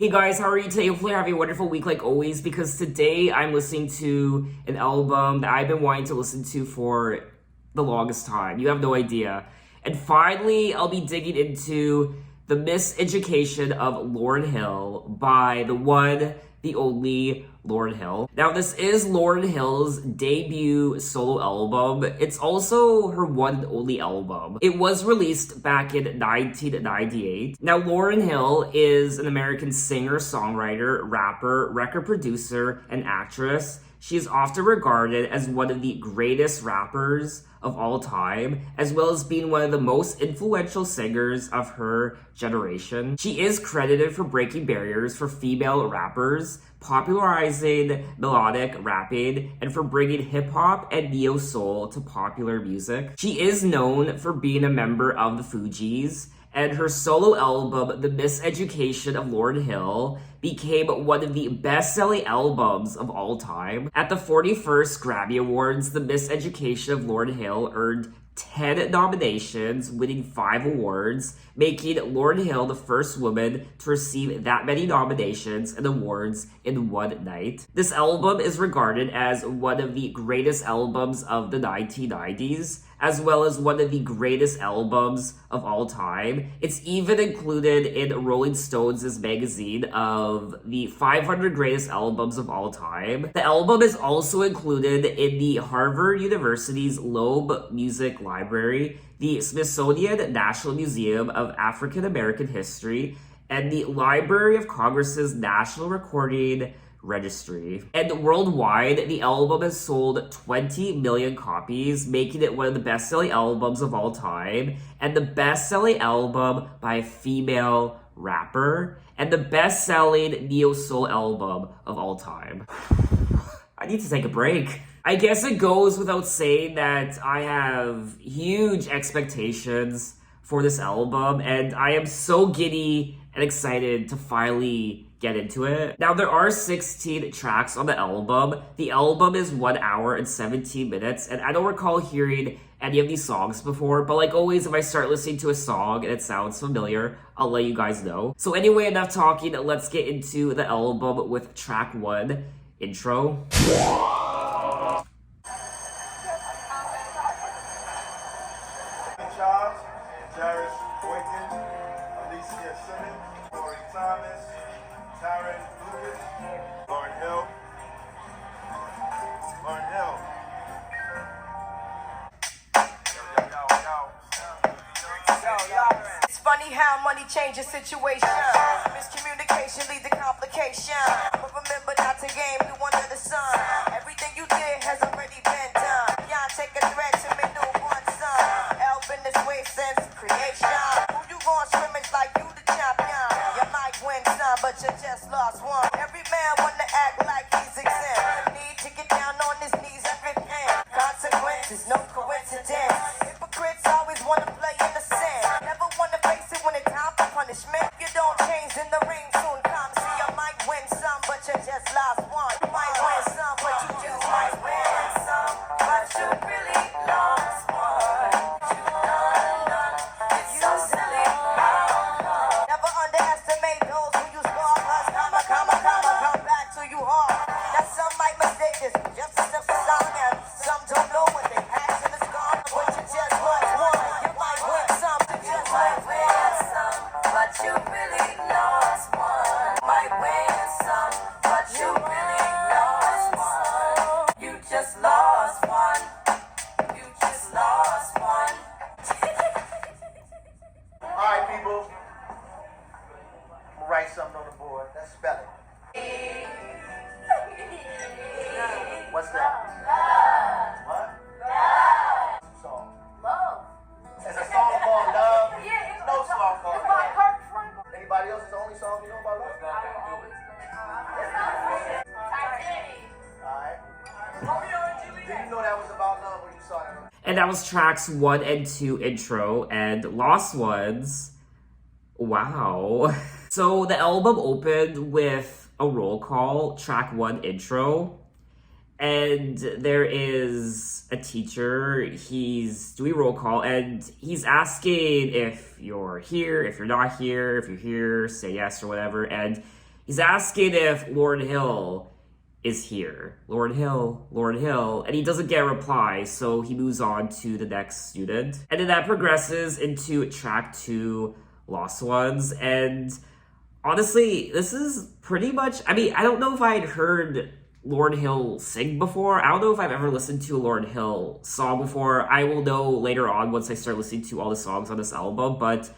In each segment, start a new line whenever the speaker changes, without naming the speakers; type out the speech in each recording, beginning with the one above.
Hey guys, how are you today? Hopefully you're having a wonderful week like always, because today I'm listening to an album that I've been wanting to listen to for the longest time. You have no idea. And finally, I'll be digging into the Miseducation of Lauryn Hill by the one, the only Lauryn Hill. Now, this is Lauryn Hill's debut solo album. It's also her one and only album. It was released back in 1998. Now, Lauryn Hill is an American singer, songwriter, rapper, record producer, and actress. She is often regarded as one of the greatest rappers of all time, as well as being one of the most influential singers of her generation. She is credited for breaking barriers for female rappers, popularizing melodic rapping, and for bringing hip-hop and neo-soul to popular music. She is known for being a member of the Fugees, and her solo album, The Miseducation of Lauryn Hil, became one of the best-selling albums of all time. At the 41st Grammy Awards, The Miseducation of Lauryn Hil earned 10 nominations, winning 5 awards, making Lauryn Hill the first woman to receive that many nominations and awards in one night. This album is regarded as one of the greatest albums of the 1990s, as well as one of the greatest albums of all time. It's even included in Rolling Stones' magazine of the 500 greatest albums of all time. The album is also included in the Harvard University's Loeb Music Library, the Smithsonian National Museum of African American History, and the Library of Congress's National Recording Registry. And worldwide, the album has sold 20 million copies, making it one of the best-selling albums of all time, and the best-selling album by a female rapper, and the best-selling neo-soul album of all time. I need to take a break. I guess it goes without saying that I have huge expectations for this album, and I am so giddy and excited to finally get into it. Now, there are 16 tracks on the album. The album is 1 hour and 17 minutes, and I don't recall hearing any of these songs before, but like always, if I start listening to a song and it sounds familiar, I'll let you guys know. So anyway, enough talking, let's get into the album with track 1, Intro.
Lauryn Hill. Lauryn Hill.
It's funny how money changes situation. Miscommunication leads to complication. But remember not to game new under the sun. Everything you did has already been done. Y'all take a threat to me newborn son. Help in this way since creation. Who you gonna scrimmage like you the champion? You might win some, but you just lost one. Every man wanna act like he's exempt. Need to get down on his knees and repent. Consequences, no coincidence. Hypocrites always wanna play innocent. Never wanna face it when it's time for punishment. You don't change, then the ring soon comes. See, you might win some, but you just lost one. You might win some, but you just might win some, but you really lost one. You done. It's so silly. Never underestimate those who you spark. Cause come back to you hard. Now some might mistake this just a simple song, and some don't know what they action is gone. But you just lost one. You might win some, you just might win some, but you really lost one. Might win some, but you really lost one. You just lost one. You just lost one.
Alright, people. I'm gonna write something on the board. Let's spell it. What's that? What? Song.
Love.
It's a song called Love.
Yeah, it's
No song called
it's by
Love.
Kirk Franklin.
Anybody else? It's the only song you know about love? Alright. Did you know that was about love when you saw that?
And that was tracks 1 and 2, Intro, and Lost Ones. Wow. So the album opened with a roll call, track 1, Intro. And there is a teacher, he's doing roll call, and he's asking if you're here, if you're not here, if you're here, say yes or whatever. And He's asking if Lauryn Hill is here. Lauryn Hill, Lauryn Hill. And he doesn't get a reply, so he moves on to the next student. And then that progresses into track 2, Lost Ones. And honestly, this is pretty much, I mean, I don't know if I'd heard Lauryn Hill sing before. I don't know if I've ever listened to a Lauryn Hill song before. I will know later on once I start listening to all the songs on this album, but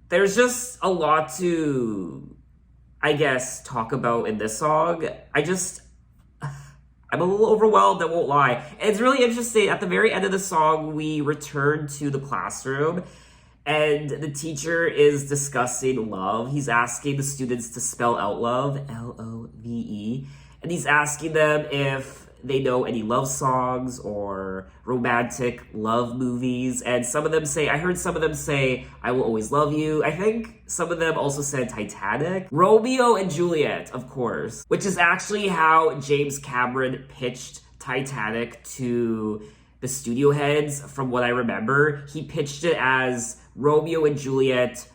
there's just a lot to, I guess, talk about in this song. I'm a little overwhelmed, I won't lie. And it's really interesting. At the very end of the song, we return to the classroom, and the teacher is discussing love. He's asking the students to spell out love, L-O-V-E. And he's asking them if they know any love songs or romantic love movies. And some of them say, I heard some of them say, I will always love you. I think some of them also said Titanic. Romeo and Juliet, of course, which is actually how James Cameron pitched Titanic to the studio heads. From what I remember, he pitched it as Romeo and Juliet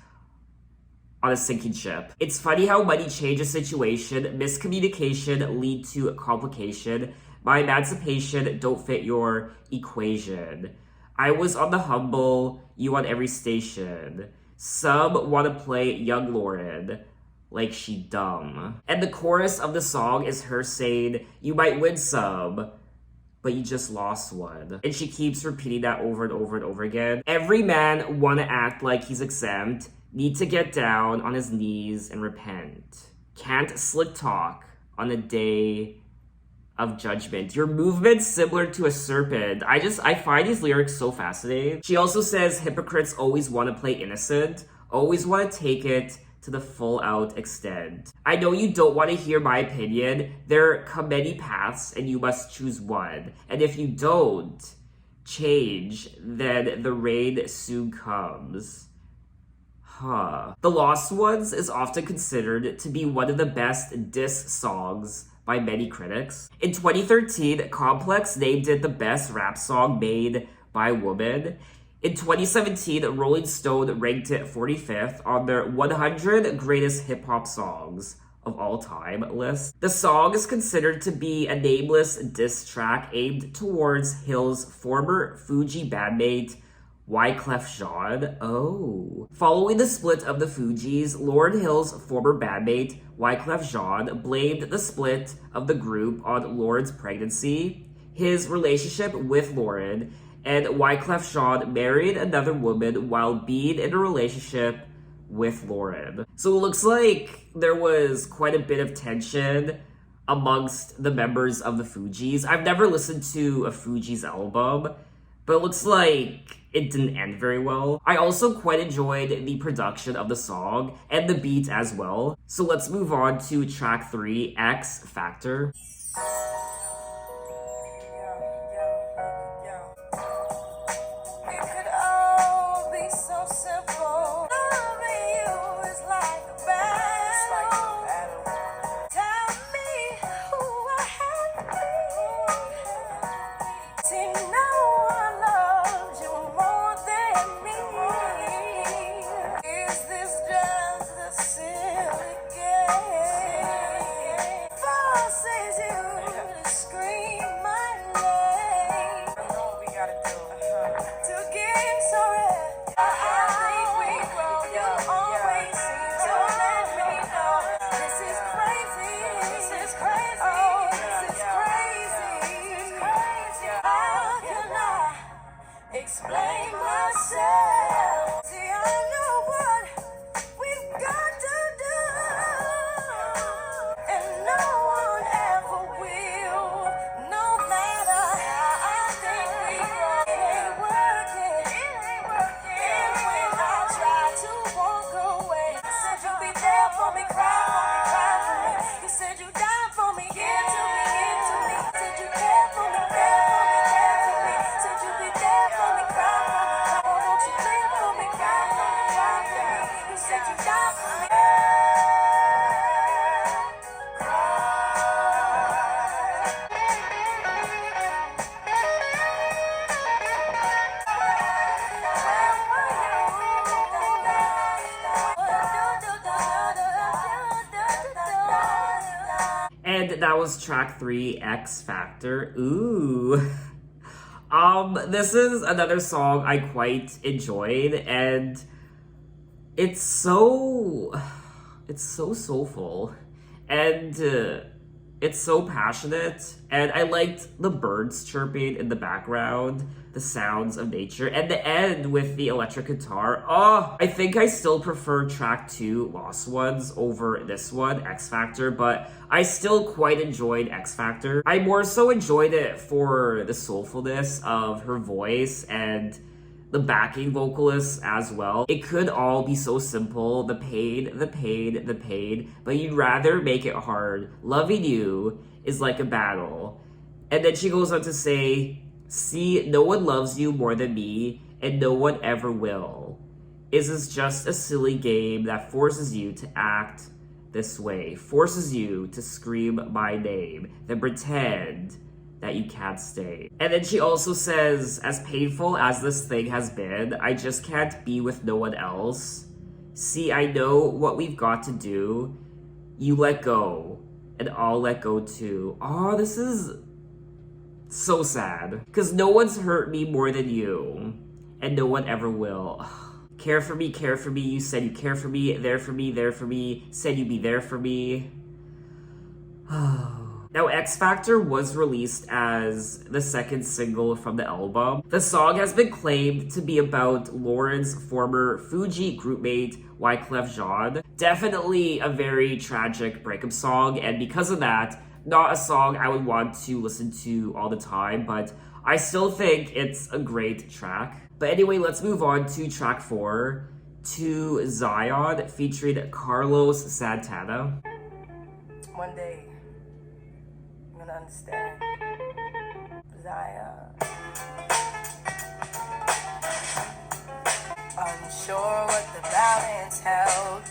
on a sinking ship. It's funny how money changes situation, miscommunication lead to complication. My emancipation don't fit your equation. I was on the humble, you on every station. Some want to play young Lauryn like she dumb. And the chorus of the song is her saying, you might win some, but you just lost one. And she keeps repeating that over and over and over again. Every man wanna act like he's exempt, need to get down on his knees and repent. Can't slick talk on a day of judgment. Your movement's similar to a serpent. I find these lyrics so fascinating. She also says hypocrites always want to play innocent, always want to take it to the full out extent. I know you don't want to hear my opinion. There come many paths and you must choose one. And if you don't change, then the rain soon comes. The Lost Ones is often considered to be one of the best diss songs by many critics. In 2013, Complex named it the best rap song made by a woman. In 2017, Rolling Stone ranked it 45th on their 100 greatest hip-hop songs of all time list. The song is considered to be a nameless diss track aimed towards Hill's former Fugees bandmate, Wyclef Jean. Following the split of the Fugees, Lauryn Hill's former bandmate, Wyclef Jean, blamed the split of the group on Lauryn's pregnancy, his relationship with Lauryn, and Wyclef Jean married another woman while being in a relationship with Lauryn. So it looks like there was quite a bit of tension amongst the members of the Fugees. I've never listened to a Fugees album, but it looks like it didn't end very well. I also quite enjoyed the production of the song and the beat as well. So let's move on to track 3, X Factor.
Says you
that was track 3, X Factor. Ooh. This is another song I quite enjoyed, and it's so soulful, and it's so passionate, and I liked the birds chirping in the background, the sounds of nature, and the end with the electric guitar. Oh, I think I still prefer track 2, Lost Ones, over this one, X Factor, but I still quite enjoyed X Factor. I more so enjoyed it for the soulfulness of her voice and the backing vocalists as well. It could all be so simple, the pain, but you'd rather make it hard. Loving you is like a battle. And then she goes on to say, see, no one loves you more than me, and no one ever will. Is this just a silly game that forces you to act this way, forces you to scream my name, then pretend that you can't stay. And then she also says, as painful as this thing has been, I just can't be with no one else. See, I know what we've got to do. You let go, and I'll let go too. Oh, this is so sad. Because no one's hurt me more than you, and no one ever will. Care for me, you said you care for me, there for me, said you'd be there for me. Now, X Factor was released as the second single from the album. The song has been claimed to be about Lauryn's former Fugees groupmate, Wyclef Jean. Definitely a very tragic breakup song, and because of that, not a song I would want to listen to all the time, but I still think it's a great track. But anyway, let's move on to track 4, To Zion, featuring Carlos Santana.
One day, I'm gonna understand. Zion. Unsure what the balance held.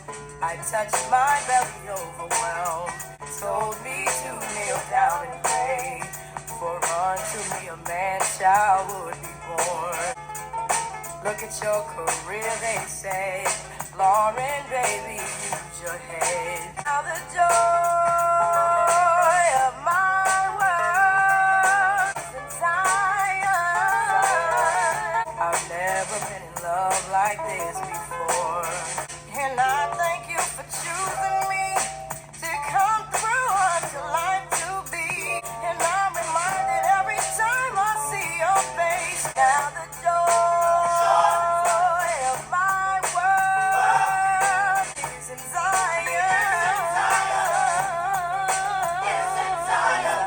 I touched my belly overwhelmed. Told me to kneel down and pray. For unto me a man child would be born. Look at your career, they say. Lauryn, baby, use your head. Now the joy of my world is in Zion. I've never been in love like this before. And I thank you for choosing me to come through unto life to be. And I'm reminded every time I see your face. Now the joy of my world is in Zion. Is in Zion.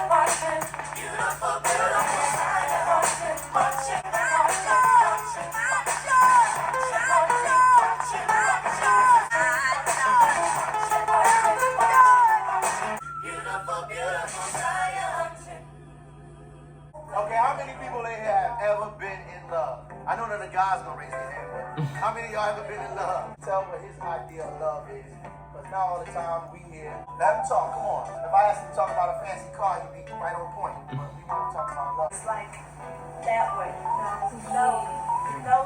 Watching, beautiful, beautiful Zion. Watching,
Okay, how many people in here have ever been in love? I know none of the guys gonna raise their hand, but how many of y'all ever been in love? Tell what his idea of love is. Because now all the time we here. Let him talk, come on. If I ask him to talk about a fancy car, he'd be right on point. But we want to talk about love.
It's like that way. No,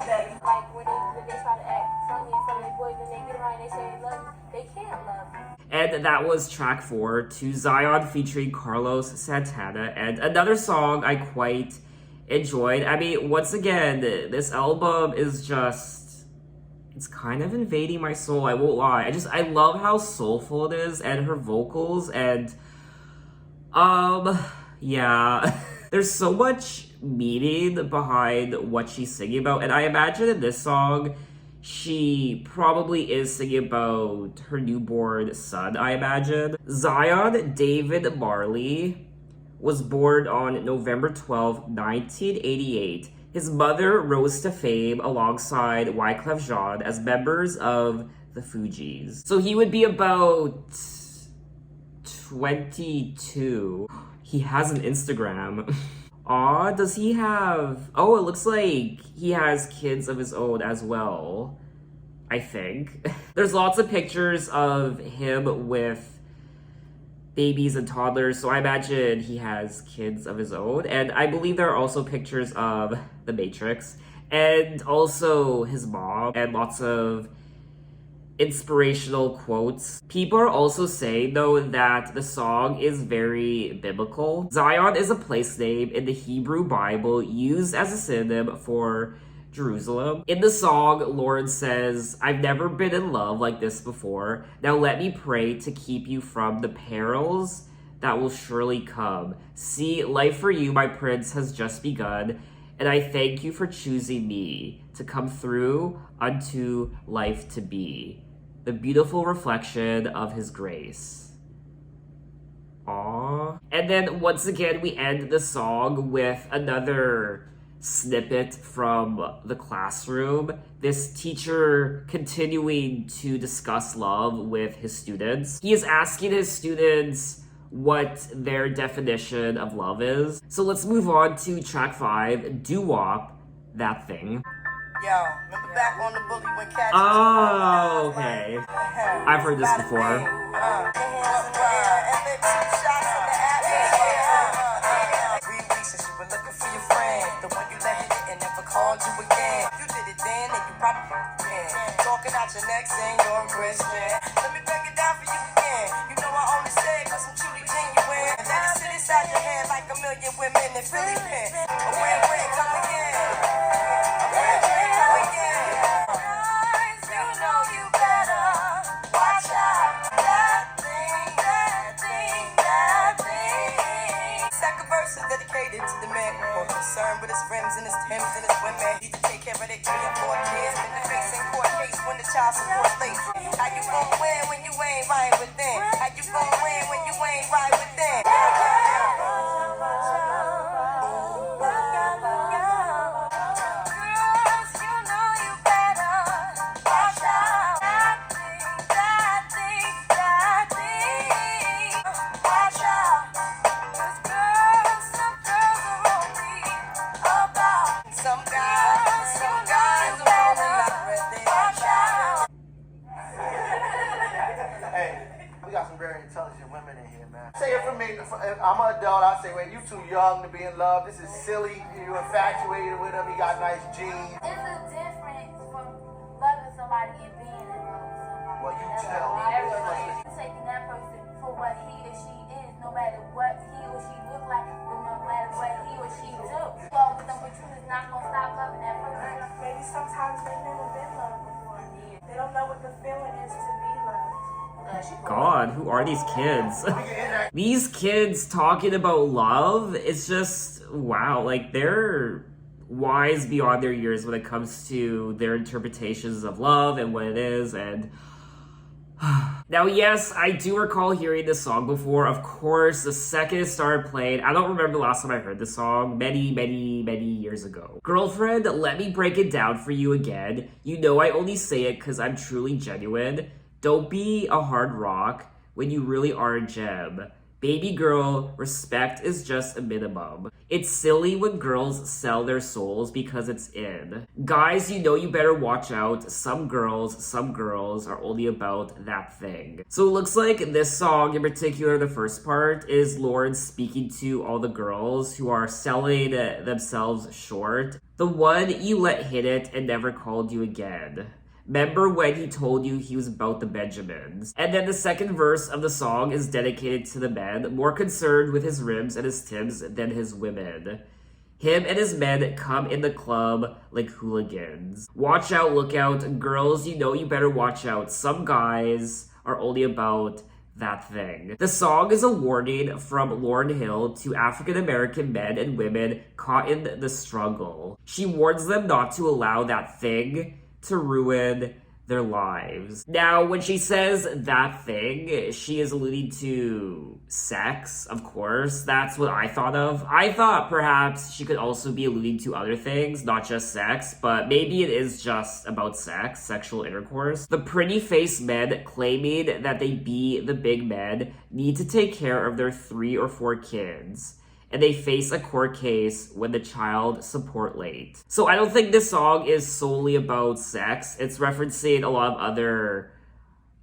baby.
Like when they try to act funny in front of their boys and they get around and they say they love you, they can't love you.
And that was track 4, To Zion, featuring Carlos Santana, and another song I quite enjoyed. I mean, once again, this album is just, it's kind of invading my soul, I won't lie. I love how soulful it is, and her vocals, and yeah. There's so much meaning behind what she's singing about, and I imagine in this song, she probably is singing about her newborn son, I imagine. Zion David Marley was born on November 12, 1988. His mother rose to fame alongside Wyclef Jean as members of the Fugees. So he would be about 22. He has an Instagram. Aw, does he have... Oh, it looks like he has kids of his own as well, I think. There's lots of pictures of him with babies and toddlers, so I imagine he has kids of his own. And I believe there are also pictures of the Matrix, and also his mom, and lots of inspirational quotes. People are also saying, though, that the song is very biblical. Zion is a place name in the Hebrew Bible used as a synonym for Jerusalem. In the song, Lauryn says, "I've never been in love like this before. Now let me pray to keep you from the perils that will surely come. See, life for you, my prince, has just begun, and I thank you for choosing me to come through unto life to be. The beautiful reflection of his grace." Aww. And then once again, we end the song with another snippet from the classroom. This teacher continuing to discuss love with his students. He is asking his students what their definition of love is. So let's move on to track 5, Doo-Wop, That Thing.
Yo, remember back on the bully when cats
Oh, okay. I've heard this before.
Talking out your neck saying you're a Christian. Let me break it down for you again. You know I only say it 'cause I'm truly genuine. And let it sit inside your head like a million women in Philly pen. A win-win, come again. A win-win, come again. Guys, you know you better watch out. That thing, that thing, that thing. Second verse is dedicated to the man more concerned with his friends and his Timbs and his women. He to take care of their 3 and 4 kids. In the face in court case when the child support late. How you gon' win when you ain't right within? How you gon' win when you ain't right within? Girls, you know you better watch out. That thing, that thing, that thing. Watch out. 'Cause girls, some girls are only about. Some guys are only already. Watch out.
Hey, we got some very intelligent women in here, man. Say it for me. I'm an adult. I say, wait, you too young to be in love. This is silly. You infatuated with him. He got nice jeans.
It's a difference from loving somebody and being in love with somebody.
Well, you
That's
tell
all.
me.
Everybody taking that person for what he or she is, no matter what he or she look like, no matter what he or she do. So with them, but you is not gonna stop loving that person.
Maybe sometimes they've never been loved before. They don't know what the feeling is to be loved.
God, who are these kids? These kids talking about love, it's just, wow, like they're wise beyond their years when it comes to their interpretations of love and what it is. And now, yes, I do recall hearing this song before. Of course, the second it started playing, I don't remember the last time I heard this song, many years ago. Girlfriend, let me break it down for you again. You know I only say it because I'm truly genuine. Don't be a hard rock when you really are a gem. Baby girl, respect is just a minimum. It's silly when girls sell their souls because it's in. Guys, you know you better watch out. Some girls are only about that thing. So it looks like this song, in particular the first part, is Lauryn speaking to all the girls who are selling themselves short. The one you let hit it and never called you again. Remember when he told you he was about the Benjamins? And then the second verse of the song is dedicated to the men, more concerned with his rims and his Timbs than his women. Him and his men come in the club like hooligans. Watch out, look out. Girls, you know you better watch out. Some guys are only about that thing. The song is a warning from Lauryn Hill to African American men and women caught in the struggle. She warns them not to allow that thing to ruin their lives. Now, when she says that thing, she is alluding to sex, of course. That's what I thought of. I thought perhaps she could also be alluding to other things, not just sex, but maybe it is just about sex, sexual intercourse. The pretty faced men claiming that they be the big men need to take care of their 3 or 4 kids, and they face a court case when the child support late. So I don't think this song is solely about sex. It's referencing a lot of other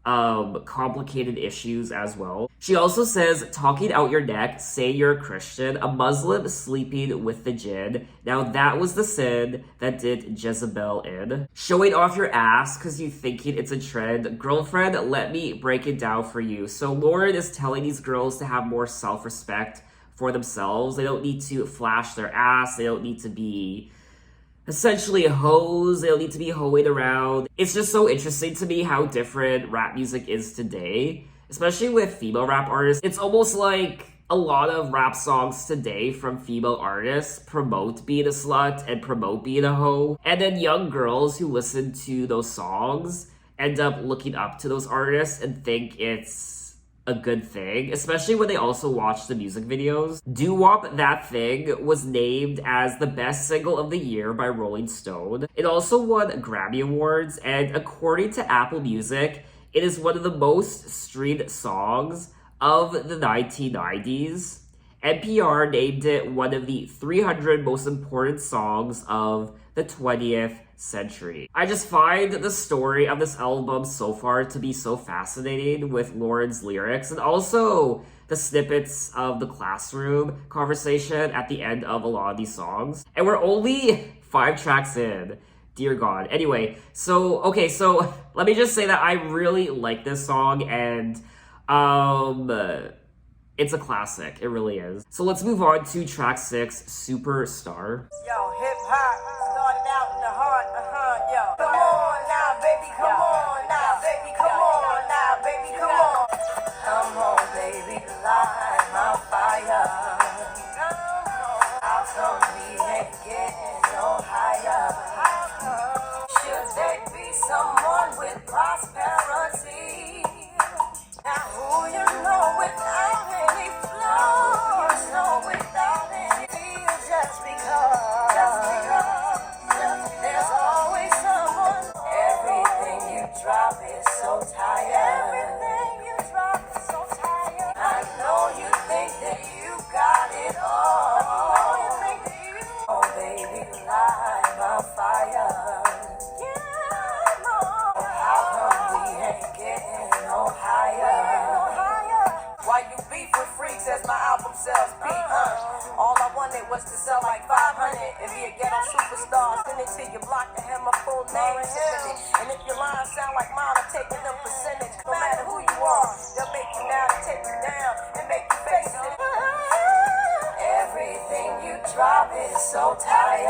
complicated issues as well. She also says, talking out your neck, say you're a Christian, a Muslim sleeping with the jinn. Now that was the sin that did Jezebel in. Showing off your ass because you thinking it's a trend. Girlfriend, let me break it down for you. So Lauryn is telling these girls to have more self-respect for themselves. They don't need to flash their ass. They don't need to be essentially hoes. They don't need to be hoeing around. It's just so interesting to me how different rap music is today, especially with female rap artists. It's almost like a lot of rap songs today from female artists promote being a slut and promote being a hoe. And then young girls who listen to those songs end up looking up to those artists and think it's a good thing, especially when they also watch the music videos. Doo-Wop That Thing was named as the best single of the year by Rolling Stone. It also won Grammy Awards, and according to Apple Music, it is one of the most streamed songs of the 1990s. NPR named it one of the 300 most important songs of the 20th century. I just find the story of this album so far to be so fascinating with Lauryn's lyrics, and also the snippets of the classroom conversation at the end of a lot of these songs. And we're only 5 tracks in. Dear God. Anyway, so let me just say that I really like this song, and it's a classic. It really is. So let's move on to track 6, Superstar.
Yo, hip hop started out in the heart, yo. Come on now, baby, come on now, baby, come on now, baby, come on. Come on, baby, light my fire. How come we ain't getting no higher? Should there be someone with prosperity? Now who you know without any flaws, no without any fear, just because there's always someone. Everything you drop is so tired. Everything you drop is so tired. I know you think that you got it all. Oh baby, light my fire. Yeah, no. How come we ain't getting no higher? Why you beef with freaks as my album sells beat, All I wanted was to sell like 500 and be a ghetto superstar. Send it to your block to have my full name in it. And if your lines sound like mine, I'm taking them percentage. No matter who you are, they'll make you down and take you down and make you face it. Everything you drop is so tired.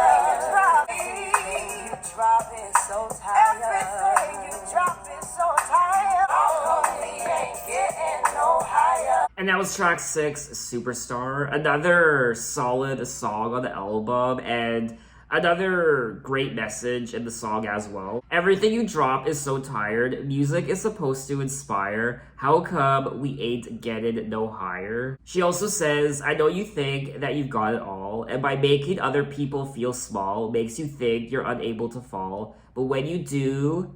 You drop is so tired. Everything you drop is so tired. How come we ain't getting no higher?
And that was track 6, Superstar. Another solid song on the album, and another great message in the song as well. Everything you drop is so tired. Music is supposed to inspire. How come we ain't getting no higher? She also says, I know you think that you've got it all, and by making other people feel small makes you think you're unable to fall. But when you do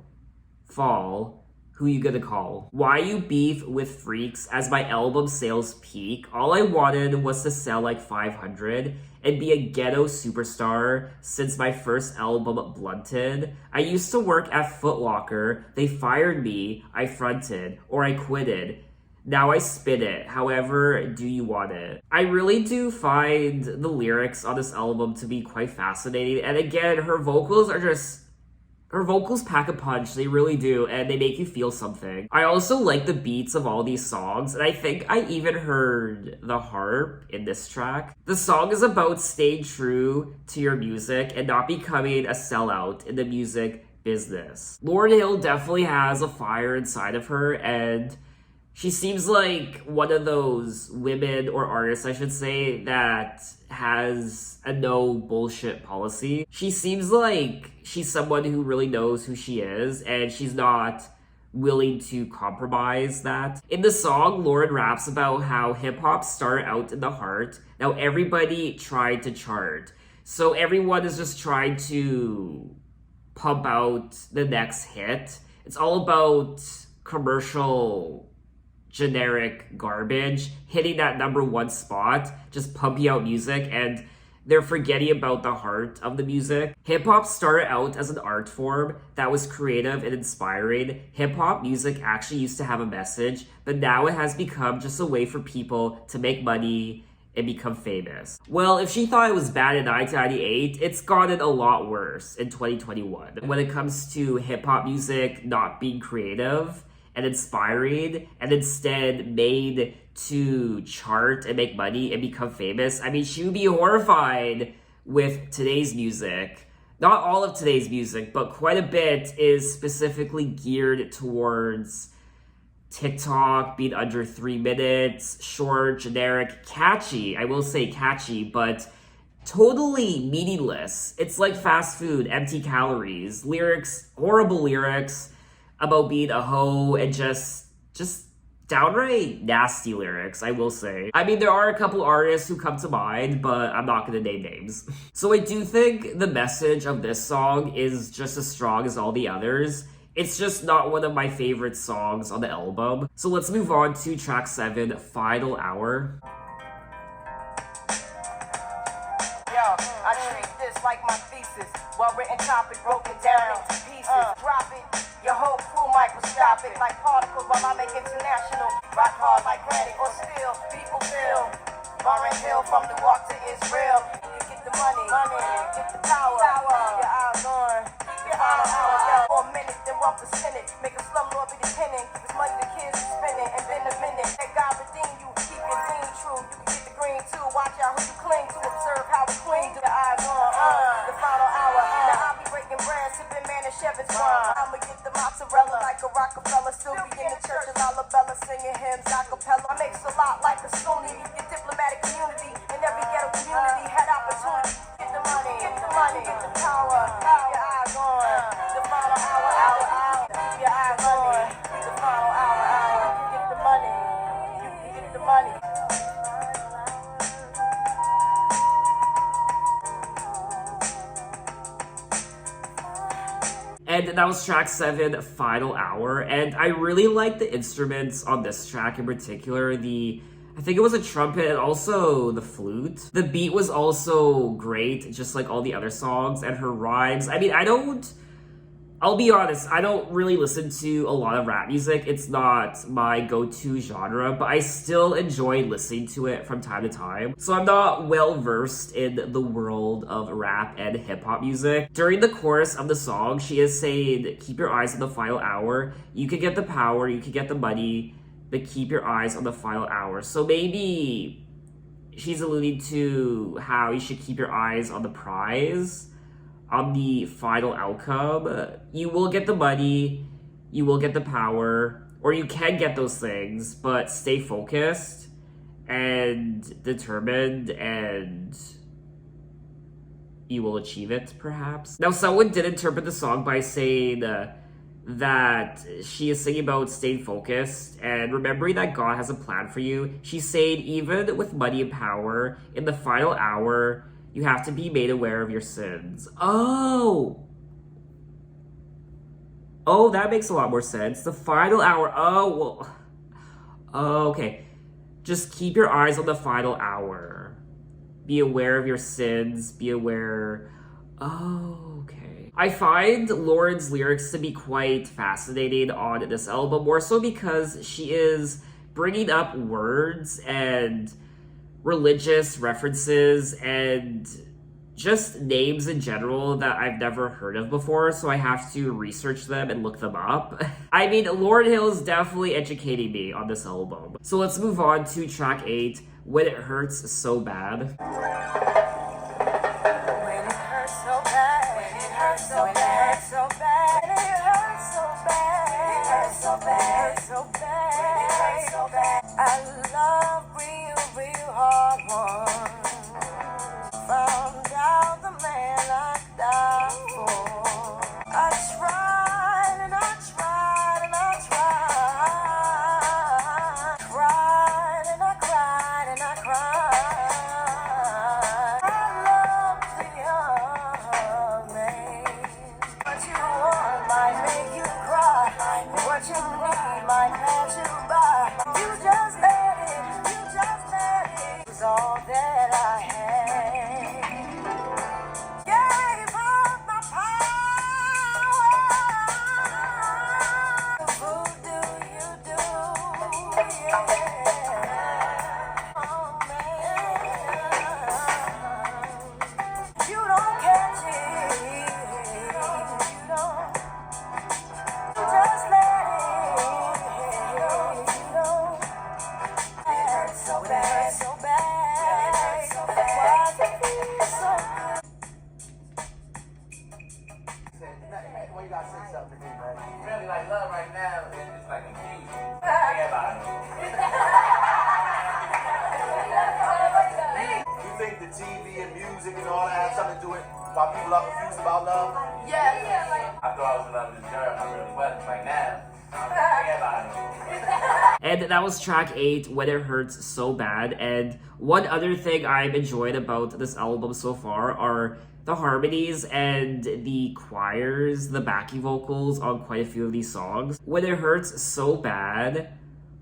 fall, who you gonna call? Why you beef with freaks as my album sales peak? All I wanted was to sell like 500 and be a ghetto superstar since my first album Blunted. I used to work at Foot Locker. They fired me. I fronted or I quitted. Now I spit it. However, do you want it? I really do find the lyrics on this album to be quite fascinating. And again, her vocals pack a punch, they really do, and they make you feel something. I also like the beats of all these songs, and I think I even heard the harp in this track. The song is about staying true to your music and not becoming a sellout in the music business. Lauryn Hill definitely has a fire inside of her, and she seems like one of those women or artists, I should say, that has a no bullshit policy. She seems like she's someone who really knows who she is, and she's not willing to compromise that. In the song, Lauryn raps about how hip-hop started out in the heart. Now everybody tried to chart. So everyone is just trying to pump out the next hit. It's all about commercial generic garbage hitting that #1 spot, just pumping out music, and they're forgetting about the heart of the music. Hip-hop started out as an art form that was creative and inspiring. Hip-hop music actually used to have a message, but now it has become just a way for people to make money and become famous. Well, if she thought it was bad in 1998, it's gotten a lot worse in 2021. When it comes to hip-hop music not being creative and inspiring, and instead made to chart and make money and become famous, I mean, she would be horrified with today's music. Not all of today's music, but quite a bit is specifically geared towards TikTok, being under 3 minutes, short, generic, catchy. I will say catchy, but totally meaningless. It's like fast food, empty calories, lyrics, horrible lyrics about being a hoe, and just downright nasty lyrics, I will say. I mean, there are a couple artists who come to mind, but I'm not gonna name names. So I do think the message of this song is just as strong as all the others. It's just not one of my favorite songs on the album. So let's move on to track 7, Final Hour.
Yo, I treat this like my thesis. Well-written topic broken down into pieces. Drop it, your whole crew microscopic like particles while I make international. Rock hard like granite or steel. People feel Lauryn Hill from New York to Israel. You get the money, get the power. Your eyes on, keep your eye out. For a minute, then 1%. Make a slumlord be the tenant. Keep his money, the kids be spending. And then a minute, let God redeem you. Keep your dream true. You can get the green too. Watch out who you cling to. Observe how we clean. Your eyes on, the final hour. Now I'll be breaking bread, sipping man and Chevitz wine. I'ma get the mozzarella like a Rockefeller. Still be in the church and Lalabella singing hymns acapella. I makes a lot like a Sunni. Your diplomatic community in every ghetto community had opportunity. Get the money, get the power. Your eyes on, the final hour. Your eyes on, the final hour. You get the money, you can get the money.
And that was track 7, Final Hour. And I really like the instruments on this track in particular. I think it was a trumpet and also the flute. The beat was also great, just like all the other songs, and her rhymes. I mean, I'll be honest, I don't really listen to a lot of rap music. It's not my go-to genre, but I still enjoy listening to it from time to time. So I'm not well-versed in the world of rap and hip-hop music. During the chorus of the song, she is saying, keep your eyes on the final hour. You can get the power, you can get the money, but keep your eyes on the final hour. So maybe she's alluding to how you should keep your eyes on the prize, on the final outcome. You will get the money, you will get the power, or you can get those things, but stay focused and determined, and you will achieve it, perhaps. Now, someone did interpret the song by saying that she is singing about staying focused and remembering that God has a plan for you. She's saying even with money and power, in the final hour, you have to be made aware of your sins. Oh, that makes a lot more sense. The final hour. Okay. Just keep your eyes on the final hour. Be aware of your sins. Be aware. Okay. I find Lauryn's lyrics to be quite fascinating on this album, more so because she is bringing up words and religious references and just names in general that I've never heard of before, so I have to research them and look them up. I mean, Lauryn Hill is definitely educating me on this album. So let's move on to track 8, When It Hurts So Bad.
When it hurts so bad, when it hurts so bad, so bad, when it hurts so bad, it hurts so bad, it hurts so bad, it hurts so bad. I love real hard one. Found out the man I died for. I tried and I tried and I tried. Cried and I cried and I cried. I love the young man. What you want might make you cry. What you need might pass you by. You just let it, you just let it. It's all that I had. You don't catch it. You don't. Just let it. You don't. It hurts so bad, so bad. It hurts so bad. Why does it feel so good?
Well, you gotta say something to me, man.
Really like love right now is like confusion. Think about it.
You think the TV and music and all that have something to do with why people are confused about love?
I thought I was in love with this girl, I really wasn't. Like now, think about it.
And that was track 8, When It Hurts So Bad. And one other thing I've enjoyed about this album so far are the harmonies and the choirs, the backing vocals on quite a few of these songs. When It Hurts So Bad,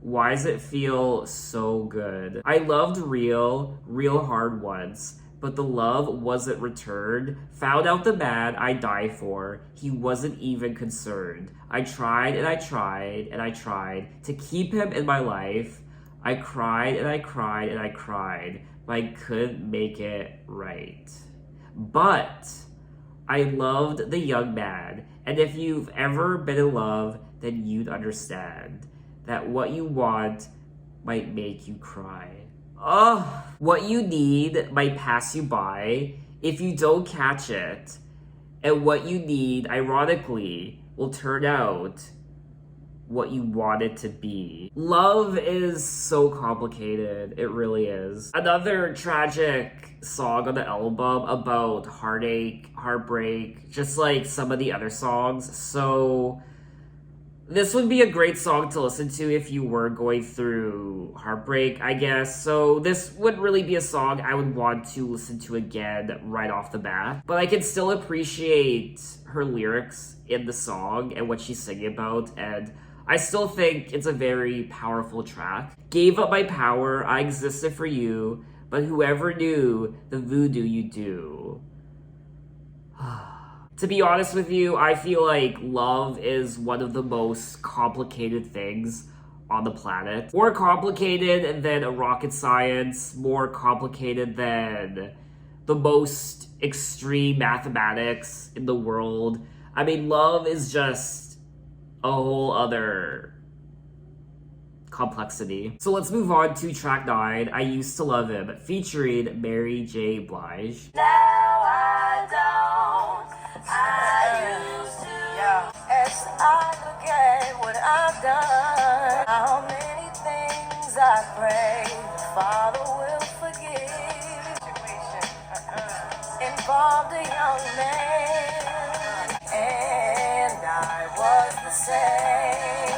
why does it feel so good? I loved Real Hard once, but the love wasn't returned. Found out the man I die for, he wasn't even concerned. I tried and I tried and I tried to keep him in my life. I cried and I cried and I cried, but I couldn't make it right. But I loved the young man, and if you've ever been in love, then you'd understand that what you want might make you cry. Oh, what you need might pass you by if you don't catch it, and what you need, ironically, will turn out what you want it to be. Love is so complicated, it really is. Another tragic song on the album about heartache, heartbreak, just like some of the other songs. So this would be a great song to listen to if you were going through heartbreak, I guess. So this would really be a song I would want to listen to again right off the bat. But I can still appreciate her lyrics in the song and what she's singing about, and I still think it's a very powerful track. Gave up my power, I existed for you, but whoever knew the voodoo you do. To be honest with you, I feel like love is one of the most complicated things on the planet. More complicated than a rocket science, more complicated than the most extreme mathematics in the world. I mean, love is just a whole other complexity. So let's move on to track 9, I Used to Love Him, featuring Mary J. Blige.
Now I don't. I used to. As I look at what I've done, how many things I pray the Father will forgive. Involved a young man, and I was the same.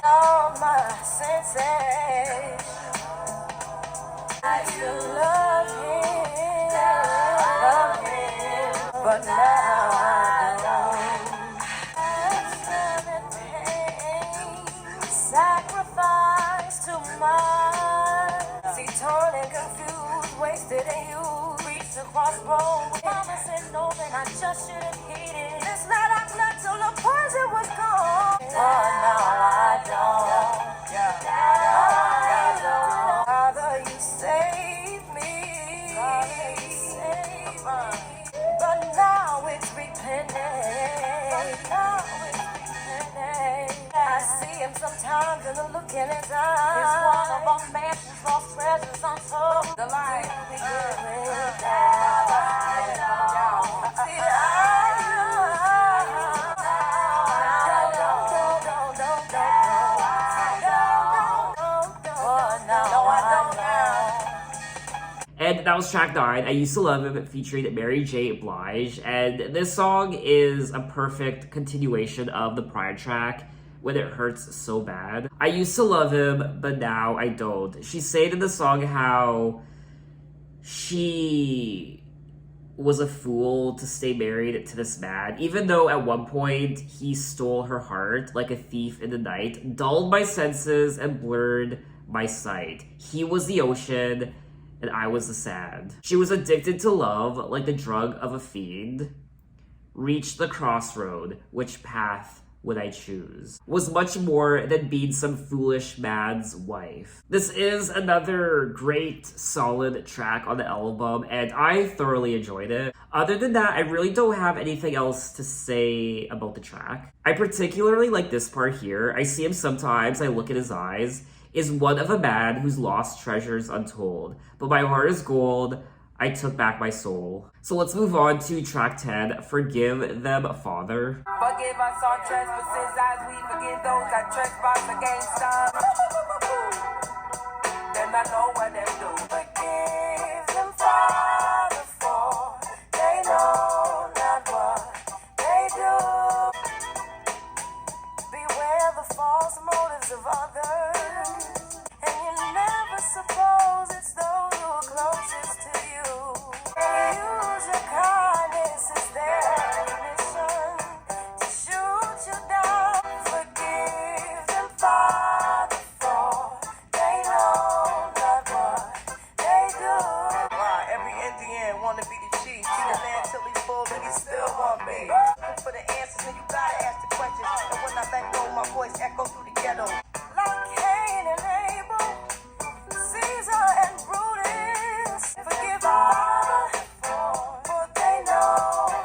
All my senses, I used to love him, but now I don't. Sacrifice to mine. See, torn and confused, wasted and used. Reached the crossroads, promising no, then I just shouldn't heed it. This night I slept till the poison was gone. But now I don't. Father, you saved me. But now it's repenting. I see him sometimes in the look in his eyes. It's one of our mansions, lost treasures untold. The light we give
And that was track 9, I Used to Love Him, featuring Mary J. Blige. And this song is a perfect continuation of the prior track, When It Hurts So Bad. I used to love him, but now I don't. She said in the song how she was a fool to stay married to this man, even though at one point he stole her heart like a thief in the night, dulled my senses and blurred my sight. He was the ocean, and I was the sand. She was addicted to love like the drug of a fiend. Reached the crossroad, which path would I choose was much more than being some foolish man's wife. This is another great, solid track on the album, and I thoroughly enjoyed it. Other than that, I really don't have anything else to say about the track. I particularly like this part here. I see him sometimes, I look at his eyes, is one of a man who's lost treasures untold, but my heart is gold, I took back my soul. So let's move on to track 10, Forgive Them, Father.
Forgive us our trespasses as we forgive those that trespass against us. Then I know what they do. Forgive them, Father, for they know not what they do. Beware the false motives of others, and you never suppose it's those who are closest to you. They use your kindness as their ammunition to shoot you down. Forgive them, Father, for they know not what they do. Every Indian wanna be the chief. See the man till he's full, and he still want me. Look for the answers, and you gotta ask the questions. And when I let go, my voice echo through the ghetto. Like Cain and Abel, Caesar and Brutus. Forgive Father, for they know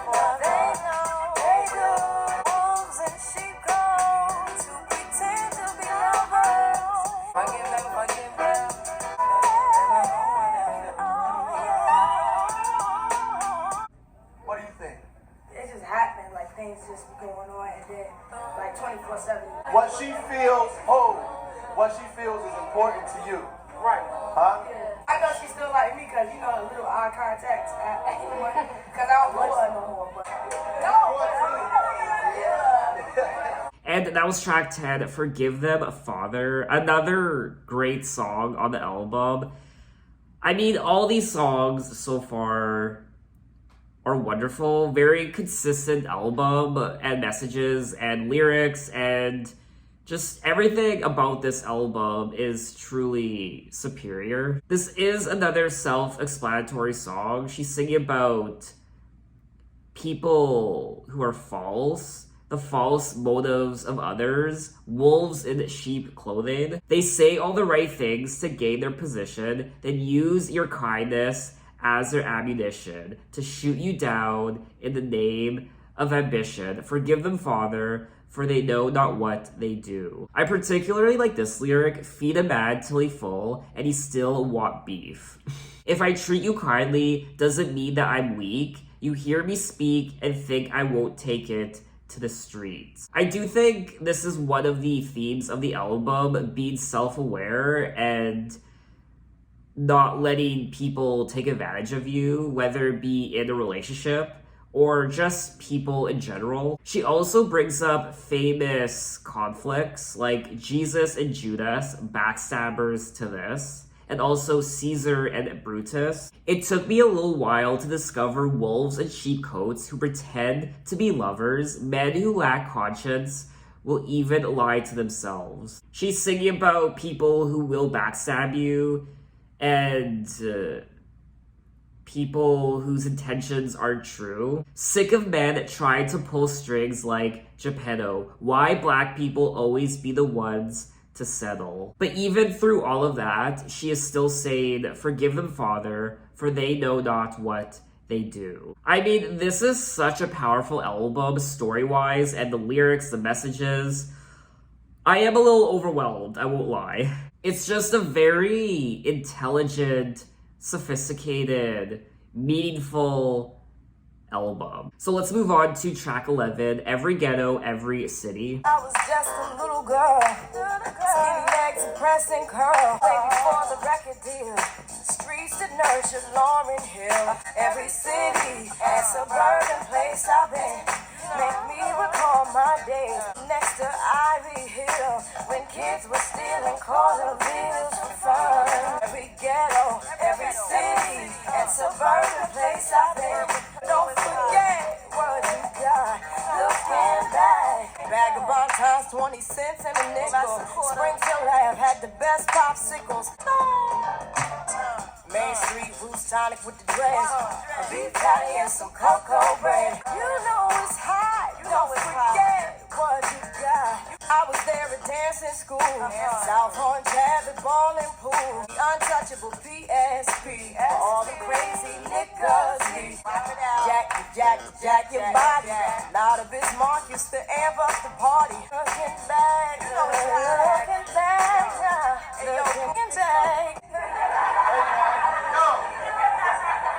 what they do. Wolves and sheep goats who pretend to be lovers. Forgive them, forgive them.
What do you think?
It's just happening, like things just going on, and then like 24/7.
What she feels, what she feels is important to you.
Right.
Huh?
I know she still like me because, you know, a little eye contact because I don't know her no more. But
And that was track 10, Forgive Them, Father. Another great song on the album. I mean, all these songs so far are wonderful. Very consistent album and messages and lyrics, and just everything about this album is truly superior. This is another self-explanatory song. She's singing about people who are false, the false motives of others, wolves in sheep clothing. They say all the right things to gain their position, then use your kindness as their ammunition to shoot you down in the name of ambition. Forgive them, Father, for they know not what they do. I particularly like this lyric, feed a man till he full, and he still want beef. If I treat you kindly, doesn't mean that I'm weak. You hear me speak and think I won't take it to the streets. I do think this is one of the themes of the album, being self-aware and not letting people take advantage of you, whether it be in a relationship or just people in general. She also brings up famous conflicts like Jesus and Judas, backstabbers to this, and also Caesar and Brutus. It took me a little while to discover wolves in sheep coats who pretend to be lovers, men who lack conscience, will even lie to themselves. She's singing about people who will backstab you, and people whose intentions aren't true. Sick of men trying to pull strings like Geppetto. Why black people always be the ones to settle? But even through all of that, she is still saying, forgive them, Father, for they know not what they do. I mean, this is such a powerful album, story-wise, and the lyrics, the messages. I am a little overwhelmed, I won't lie. It's just a very intelligent, sophisticated, meaningful album. So let's move on to track 11, Every Ghetto, Every City.
I was just a little girl, skinny legs and pressing curl, way before the record deal. Streets that nurtured Lauryn Hill. Every city and suburban place I've been make me recall my days next to Ivy Hill when kids were stealing quarter bills for fun. Every ghetto, every city and suburban place I've been. Don't forget what you got. Looking back, vagabond times 20 cents and a nickel. Springfield Lab had the best popsicles. Main Street, Roots Tonic with the dress. A beef patty and some cocoa bread. You know it's hot. You don't forget what you got. I was there at dancing school. South Horn, Javits, ball and pool. The untouchable PSP. All the crazy niggas. Jack your body. Now the Bismarck used to amp up the party. Looking back, looking back, looking back.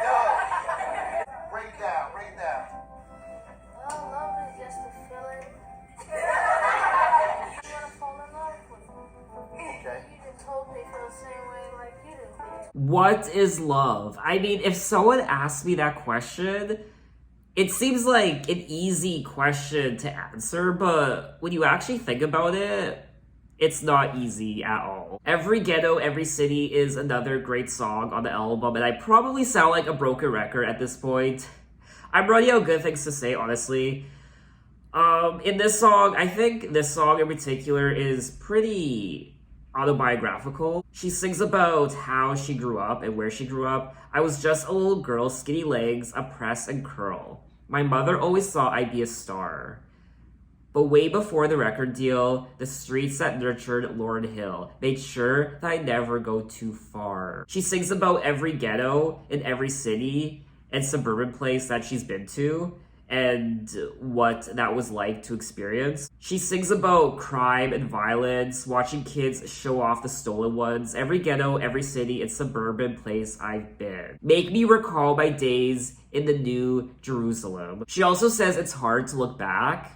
Yo, break down.
Well, love is just a feeling. You wanna fall in love with me.
Okay.
You just told me feel the same way like you do.
What is love? I mean, if someone asked me that question, it seems like an easy question to answer, but when you actually think about it, it's not easy at all. Every Ghetto, Every City is another great song on the album, and I probably sound like a broken record at this point. I'm running out of good things to say, honestly. In this song, I think this song in particular is pretty autobiographical. She sings about how she grew up and where she grew up. I was just a little girl, skinny legs, a press and curl. My mother always thought I'd be a star. But way before the record deal, the streets that nurtured Lauryn Hill made sure that I never go too far. She sings about every ghetto in every city and suburban place that she's been to, and what that was like to experience. She sings about crime and violence, watching kids show off the stolen ones, every ghetto, every city, and suburban place I've been. Make me recall my days in the New Jerusalem. She also says it's hard to look back,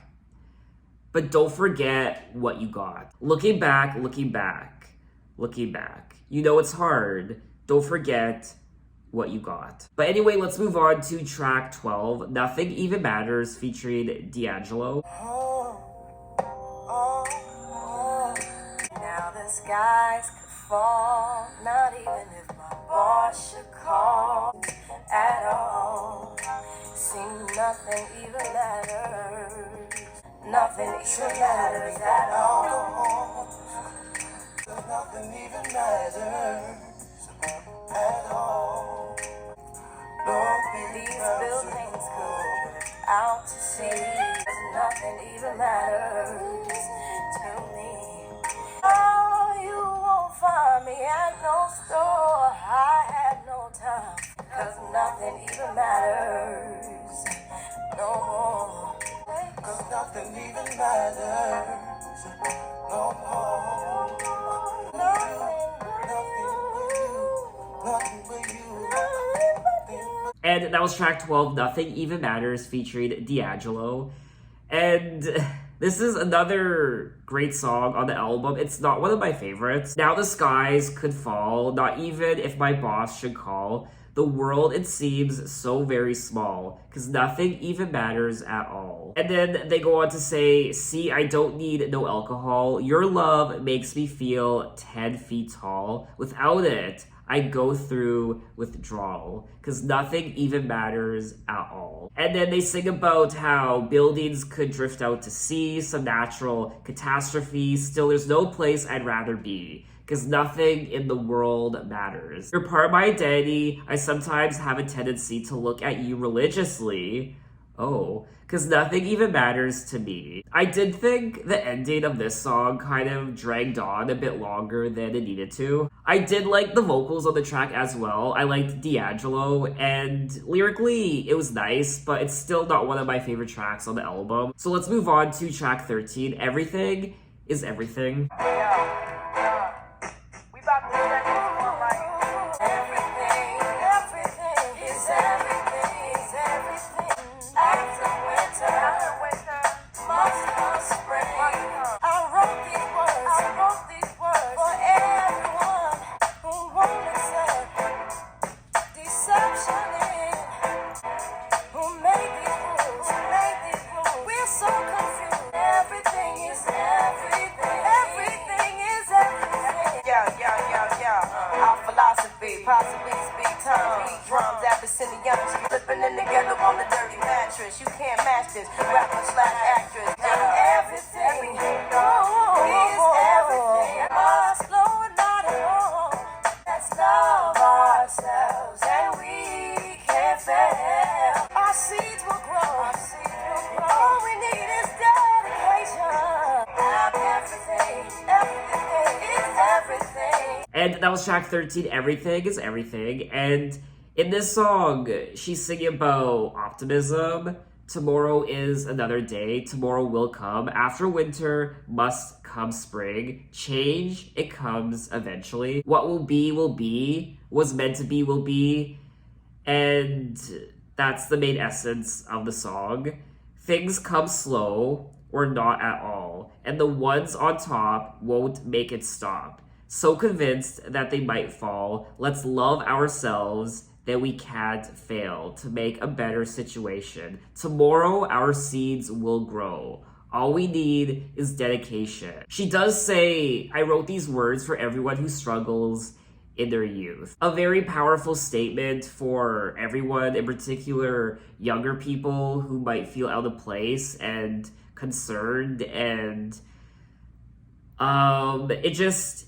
but don't forget what you got. Looking back, looking back, looking back. You know it's hard. Don't forget what you got. But anyway, let's move on to track 12, Nothing Even Matters, featuring D'Angelo.
Now the skies could fall, not even if my boss should call at all. See, nothing even matters. Nothing even matters at all. Nothing even matters at all. These buildings could out to sea. Nothing even matters to me. Oh, you won't find me at no store. I had no time, 'cause nothing even matters no more. 'Cause nothing even matters no more. Nothing but you.
And that was track 12, Nothing Even Matters, featuring D'Angelo. And this is another great song on the album. It's not one of my favorites. Now the skies could fall, not even if my boss should call. The world, it seems so very small, 'cause nothing even matters at all. And then they go on to say, see, I don't need no alcohol. Your love makes me feel 10 feet tall. Without it, I go through withdrawal, 'cause nothing even matters at all. And then they sing about how buildings could drift out to sea, some natural catastrophes. Still, there's no place I'd rather be, 'cause nothing in the world matters. You're part of my identity. I sometimes have a tendency to look at you religiously. Oh, 'cause nothing even matters to me. I did think the ending of this song kind of dragged on a bit longer than it needed to. I did like the vocals on the track as well. I liked D'Angelo, and lyrically, it was nice, but it's still not one of my favorite tracks on the album. So let's move on to track 13, Everything is Everything.
Possibly speak tongues, beat drums, Abyssinians, flipping in the ghetto on the dirty mattress. You can't match this, rapper / actress. Everything, is everything. Must slow and not at all. Let's love ourselves and we can't fail. Our seeds will grow. All we need is dedication.
And that was track 13, Everything is Everything. And in this song, she's singing about optimism. Tomorrow is another day. Tomorrow will come. After winter must come spring. Change, it comes eventually. What will be, was meant to be will be. And that's the main essence of the song. Things come slow or not at all, and the ones on top won't make it stop. So convinced that they might fall, let's love ourselves that we can't fail to make a better situation. Tomorrow our seeds will grow. All we need is dedication. She does say, I wrote these words for everyone who struggles in their youth. A very powerful statement for everyone, in particular younger people who might feel out of place and concerned, and there's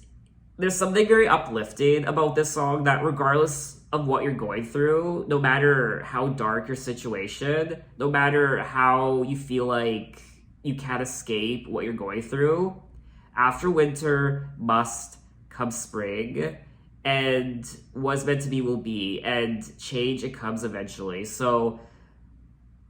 something very uplifting about this song that regardless of what you're going through, no matter how dark your situation, no matter how you feel like you can't escape what you're going through, after winter must come spring, and what's meant to be will be, and change, it comes eventually. So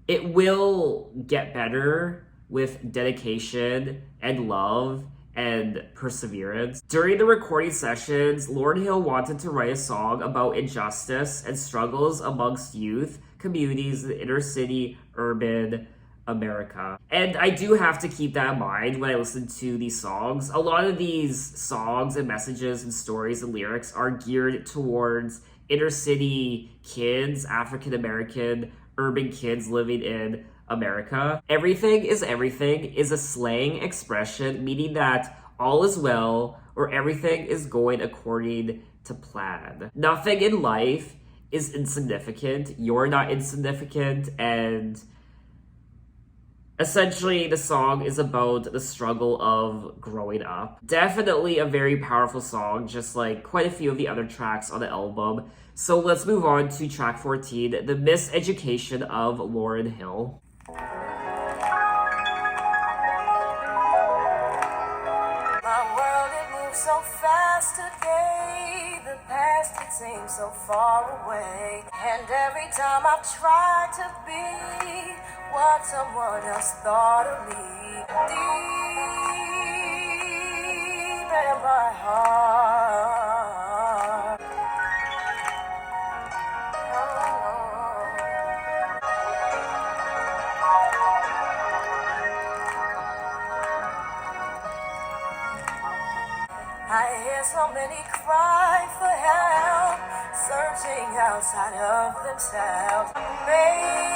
it will get better with dedication and love and perseverance. During the recording sessions, Lauryn Hill wanted to write a song about injustice and struggles amongst youth, communities, the inner city, urban America. And I do have to keep that in mind when I listen to these songs. A lot of these songs and messages and stories and lyrics are geared towards inner city kids, African American, urban kids living in America. Everything is a slang expression meaning that all is well or everything is going according to plan. Nothing in life is insignificant. You're not insignificant, and essentially the song is about the struggle of growing up. Definitely a very powerful song, just like quite a few of the other tracks on the album. So let's move on to track 14, The Miseducation of Lauryn Hil.
So fast today, the past it seems so far away. And every time I've tried to be what someone else thought of me, deep in my heart. I hear so many cry for help, searching outside of themselves. I'm made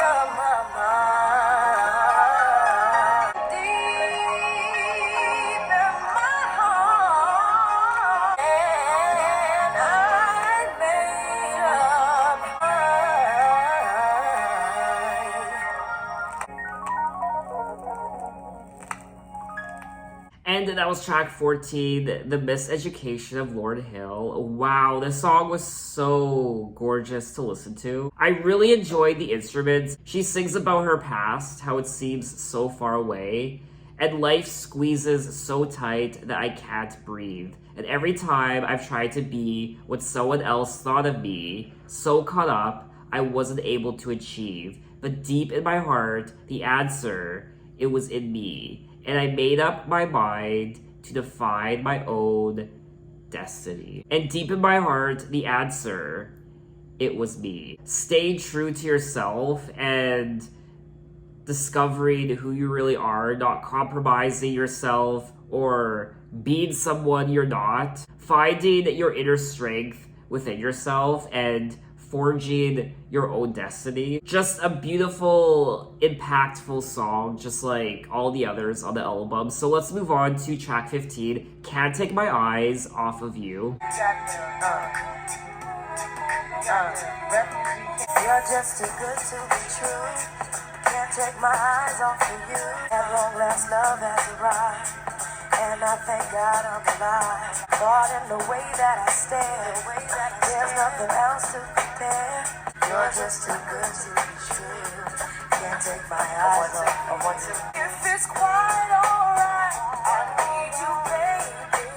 up my mind, deep in my heart, and I made up my
And that was track 14, The Miseducation of Lauryn Hil. Wow, this song was so gorgeous to listen to. I really enjoyed the instruments. She sings about her past, how it seems so far away, and life squeezes so tight that I can't breathe. And every time I've tried to be what someone else thought of me, so caught up, I wasn't able to achieve. But deep in my heart, the answer, it was in me. And I made up my mind to define my own destiny. And deep in my heart, the answer, it was me. Stay true to yourself and discovering who you really are, not compromising yourself or being someone you're not. Finding your inner strength within yourself and forging your own destiny. Just a beautiful, impactful song, just like all the others on the album. So let's move on to track 15, Can't Take My Eyes Off of You.
You're just too good to be true. Can't take my eyes off of you. At long last, love has arrived, and I thank God I'm alive. Thought in the way that I stare, there's nothing else to compare. You're just too good to be true. Can't take my eyes off of you. If it's quite alright, I need you, baby.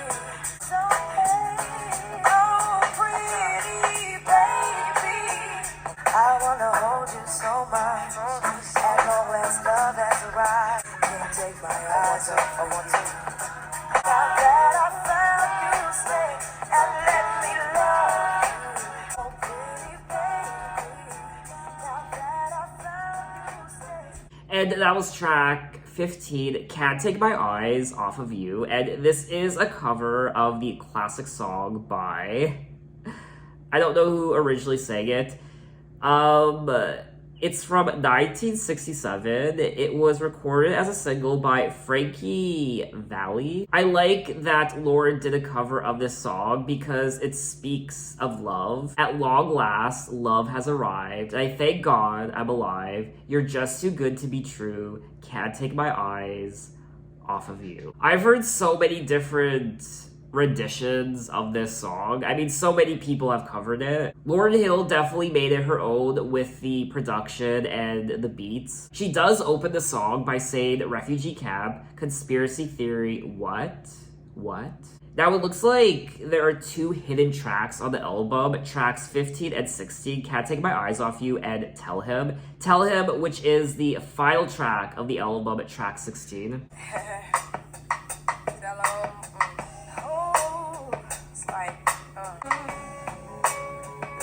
And that was track 15, Can't Take My Eyes Off of You. And this is a cover of the classic song by... I don't know who originally sang it. It's from 1967. It was recorded as a single by Frankie Valli. I like that Lauryn did a cover of this song because it speaks of love. At long last, love has arrived. I thank God I'm alive. You're just too good to be true. Can't take my eyes off of you. I've heard so many different renditions of this song. I mean, so many people have covered it. Lauryn Hill definitely made it her own with the production and the beats. She does open the song by saying refugee camp, conspiracy theory, what? Now it looks like there are 2 hidden tracks on the album, tracks 15 and 16, Can't Take My Eyes Off You, and Tell Him. Tell Him, which is the final track of the album, track 16.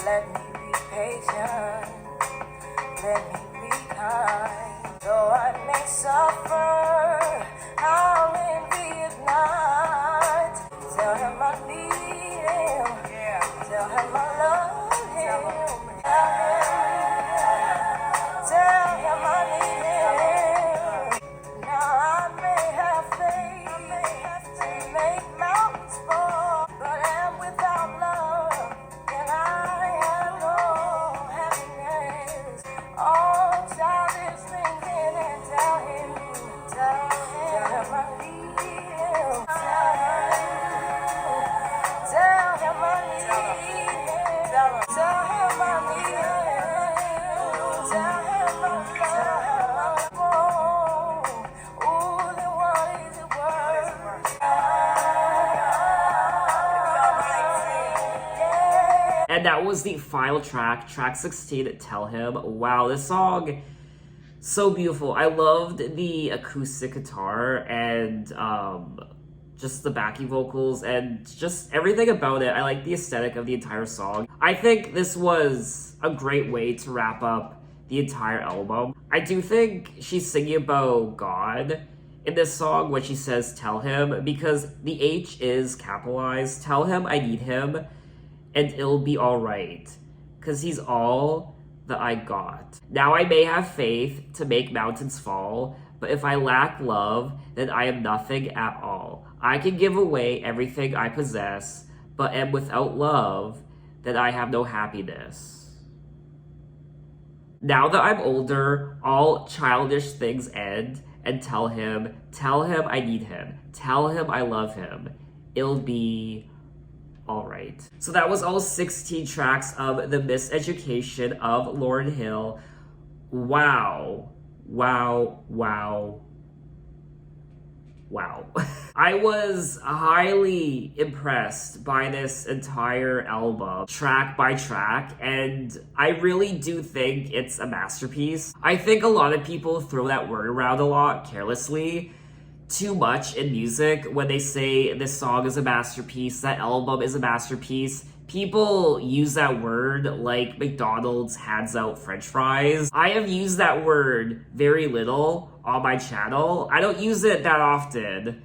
Let me be patient, let me be kind. Though I may suffer, I'll reignite. Tell him I need him, tell him I love him. Tell him I need him. Now I may have faith to make mountains fall, but am without love, and I have no happiness. All childish thinking, and tell him I need him. Tell him I need him. Tell him I need him. Tell him I love him. Ooh, then what is it worth?
And that was the final track, track 16, Tell Him. Wow, this song, so beautiful. I loved the acoustic guitar and just the backing vocals and just everything about it. I like the aesthetic of the entire song. I think this was a great way to wrap up the entire album. I do think she's singing about God in this song when she says tell him, because the H is capitalized. Tell him I need him and it'll be alright, cause he's all that I got. Now I may have faith to make mountains fall, but if I lack love, then I am nothing at all. I can give away everything I possess, but am without love, then I have no happiness. Now that I'm older, all childish things end, and tell him I need him, tell him I love him. It'll be alright. So that was all 16 tracks of the Miseducation of Lauryn Hil. Wow. I was highly impressed by this entire album, track by track, and I really do think it's a masterpiece. I think a lot of people throw that word around a lot carelessly, too much in music, when they say this song is a masterpiece, that album is a masterpiece. People use that word like McDonald's hands out French fries. I have used that word very little on my channel. I don't use it that often.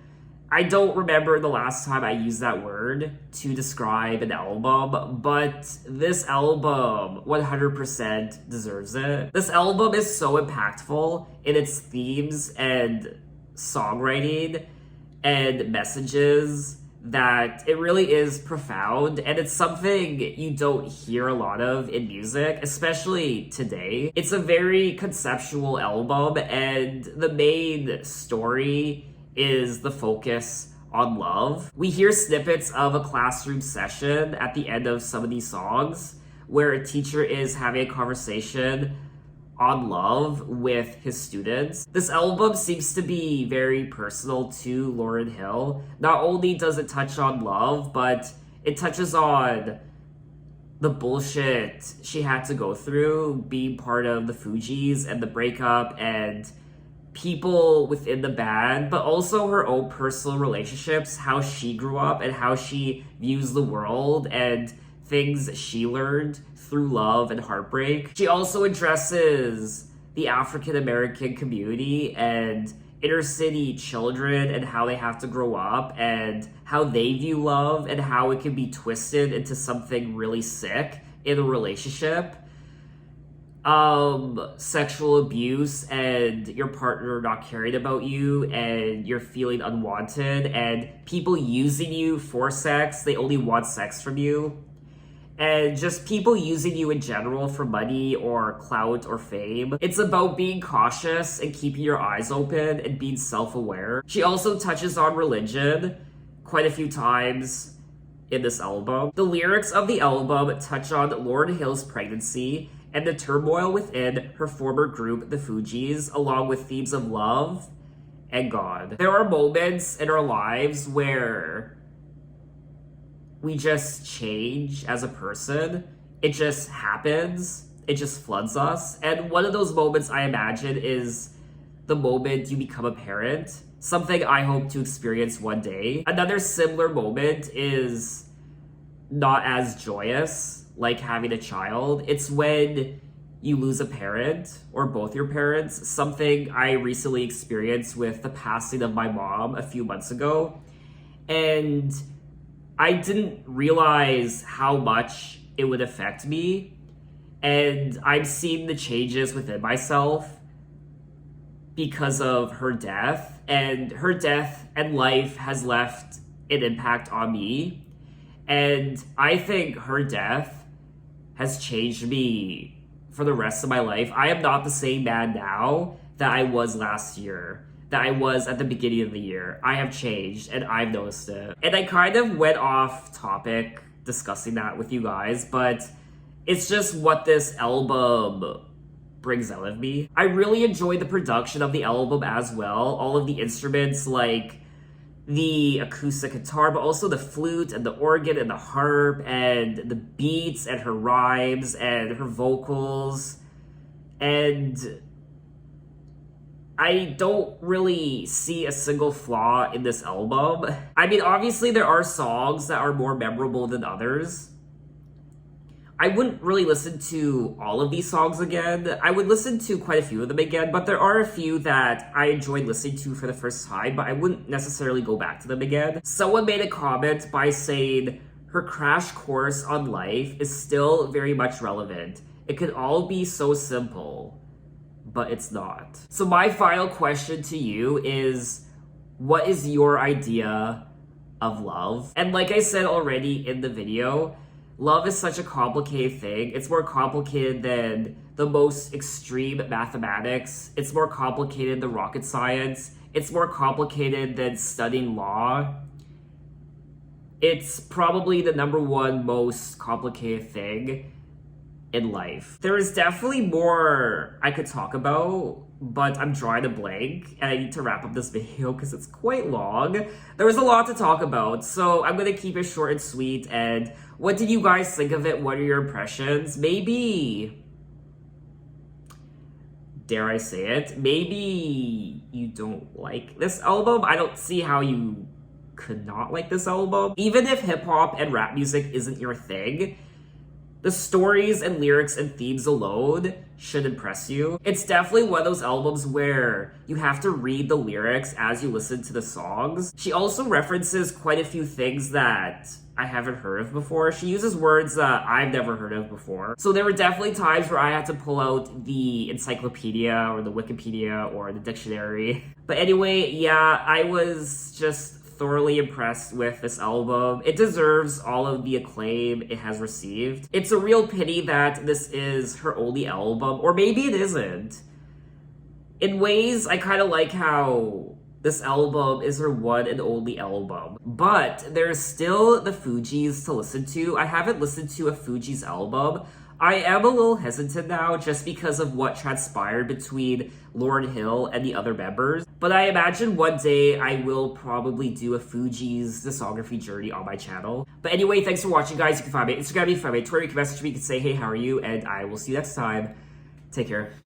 I don't remember the last time I used that word to describe an album, but this album 100% deserves it. This album is so impactful in its themes and songwriting and messages that it really is profound, and it's something you don't hear a lot of in music, especially today. It's a very conceptual album, and the main story is the focus on love. We hear snippets of a classroom session at the end of some of these songs where a teacher is having a conversation on love with his students. This album seems to be very personal to Lauryn Hill. Not only does it touch on love, but it touches on the bullshit she had to go through being part of the Fugees and the breakup and people within the band, but also her own personal relationships, how she grew up and how she views the world and things she learned through love and heartbreak. She also addresses the African American community and inner city children and how they have to grow up and how they view love and how it can be twisted into something really sick in a relationship. Sexual abuse and your partner not caring about you and you're feeling unwanted and people using you for sex. They only want sex from you. And just people using you in general for money or clout or fame. It's about being cautious and keeping your eyes open and being self-aware. She also touches on religion quite a few times in this album. The lyrics of the album touch on Lauryn Hill's pregnancy and the turmoil within her former group, the Fugees, along with themes of love and God. There are moments in our lives where we just change as a person. It just happens. It just floods us. And one of those moments, I imagine, is the moment you become a parent. Something I hope to experience one day. Another similar moment is not as joyous, like having a child. It's when you lose a parent or both your parents. Something I recently experienced with the passing of my mom a few months ago. And I didn't realize how much it would affect me, and I'm seeing the changes within myself because of her death, and her death and life has left an impact on me, and I think her death has changed me for the rest of my life. I am not the same man now that I was last year, that I was at the beginning of the year. I have changed, and I've noticed it. And I kind of went off topic discussing that with you guys, but it's just what this album brings out of me. I really enjoyed the production of the album as well. All of the instruments, like the acoustic guitar, but also the flute and the organ and the harp and the beats and her rhymes and her vocals. And I don't really see a single flaw in this album. I mean, obviously there are songs that are more memorable than others. I wouldn't really listen to all of these songs again. I would listen to quite a few of them again, but there are a few that I enjoyed listening to for the first time, but I wouldn't necessarily go back to them again. Someone made a comment by saying her crash course on life is still very much relevant. It could all be so simple, but it's not. So my final question to you is, what is your idea of love? And like I said already in the video, love is such a complicated thing. It's more complicated than the most extreme mathematics. It's more complicated than rocket science. It's more complicated than studying law. It's probably the #1 most complicated thing in life. There is definitely more I could talk about, but I'm drawing a blank and I need to wrap up this video because it's quite long. There was a lot to talk about, so I'm gonna keep it short and sweet. And what did you guys think of it? What are your impressions? Maybe, dare I say it, maybe you don't like this album. I don't see how you could not like this album. Even if hip-hop and rap music isn't your thing, the stories and lyrics and themes alone should impress you. It's definitely one of those albums where you have to read the lyrics as you listen to the songs. She also references quite a few things that I haven't heard of before. She uses words that I've never heard of before. So there were definitely times where I had to pull out the encyclopedia or the Wikipedia or the dictionary. But anyway, yeah, I was just thoroughly impressed with this album. It deserves all of the acclaim it has received. It's a real pity that this is her only album, or maybe it isn't. In ways, I kind of like how this album is her one and only album. But there's still the Fugees to listen to. I haven't listened to a Fugees album. I am a little hesitant now just because of what transpired between Lauryn Hill and the other members. But I imagine one day I will probably do a Fugees discography journey on my channel. But anyway, thanks for watching, guys. You can find me on Instagram, you can find me on Twitter, you can message me, you can say, hey, how are you? And I will see you next time. Take care.